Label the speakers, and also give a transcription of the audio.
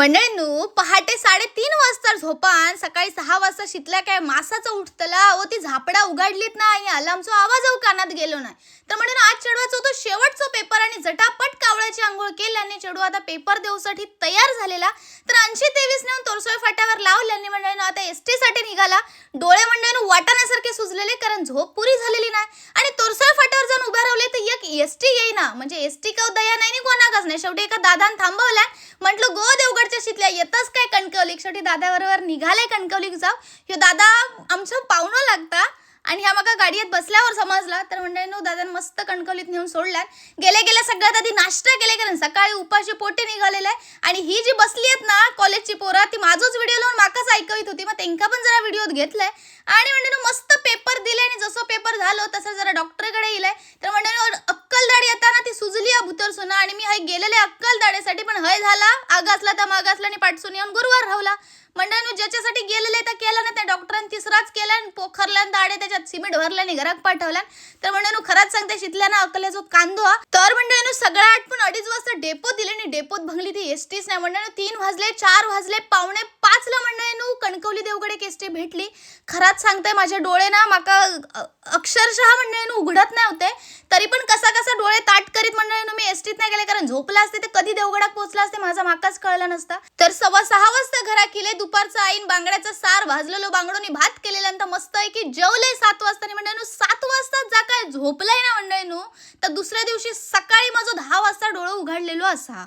Speaker 1: मंडळींनो, पहाटे 3:30 वाजता झोपान सकाळी 6 वाजता शितल्या काय मासाचं उठतला व ती झापडा उघडलीत ना आणि अलार्मचा आवाज कानात गेलो नाही. तर म्हणून आज चढवाचा होतो शेवटचा पेपर आणि झटापट कावळ्याची आंघोळ केल्याने चढू आता पेपर देऊसाठी तयार झालेला. तर 80-23 नेऊन तोरसोय फाट्यावर लावल्याने मंडळींनो आता एसटी साठी निघाला. डोळे मंडळींनो वाटाण्यासारखे सुजलेले कारण झोप पुरी झालेली नाही आणि तोरसोय फाट्यावर जाऊन उभा राहिले तर एक एसटी येईना. म्हणजे एसटी का दया नाही कोणाकच नाही. शेवटी एका दादान थांबवल्या. म्हटलं गो देवगडच्या शितल्या येतच काय कणकवलीक. शेवटी दादा बरोबर निघाले कणकवलीक जाऊ. ह्यो दादा आमचं पाहुणं लागता आणि ह्या मका गाडीत बसल्यावर समजला. तर मंडळींनो दादाने मस्त कणकवलीत नेऊन सोडल्यात. गेल्या सगळ्यात आधी नाश्ता केले कारण सकाळी उपाशी पोटे निघालेले आहे. आणि ही जी बसली आहेत ना कॉलेजची पोरं ती माझोच व्हिडिओ लावून माकाच ऐकवित होती. मग त्यांका पण जरा व्हिडिओत घेतलाय आणि मंडळींनो मस्त पेपर दिले आणि जसं पेपर झालं तसं जरा डॉक्टरकडे गेलाय. तर मंडळींनो अक्कलदाडी येताना ती सुजली या भुतर सुना आणि मी हय गेलेले अक्कलदाडीसाठी पण हय झाला आगासला तर मागासला आणि पाठसून येऊन गुरुवार राहला. मंडळींनो ज्याच्यासाठी गेलेले तर केलं ना त्या डॉक्टरांनी तिसराच केला आणि पोखरला दाडे त्याच्यात सिमेंट भरल्याने घरात पाठवला. तर मंडळींनो खरंच सांगते शितल्याना अकलेचो कांदो. तर मंडळींनो सगळ्या आठवण 2:30 वाजता डेपोत दिले आणि डेपोत भंगली ती एसटीच नाही. मंडळींनो 3 वाजले 4 वाजले 4:45 मंडळींनो कणकवली देवगड एक एसटी भेटली. खरंच सांगते माझे डोळे ना माका अक्षरशः मंडळींनो उघडत नाही होते. तरी पण कसा डोळे ताट करीत मंडळींनो मी एसटीत नाही गेले कारण झोपला असते तर कधी देवगडात पोहोचला असते माझा माकाच कळला नसता. तर 6:15 वाजता घरा केले. दुपारचं आईन बांगड्याचा सार भाजलेलो बांगडोनी भात केलेल्यानंतर मस्त आहे की जेवले 7 वाजता. मंडळींनो 7 वाजता जा काय झोपलाय ना मंडळींनो तर दुसऱ्या दिवशी सकाळी माझं 10 वाजता डोळं उघडलेलो असा.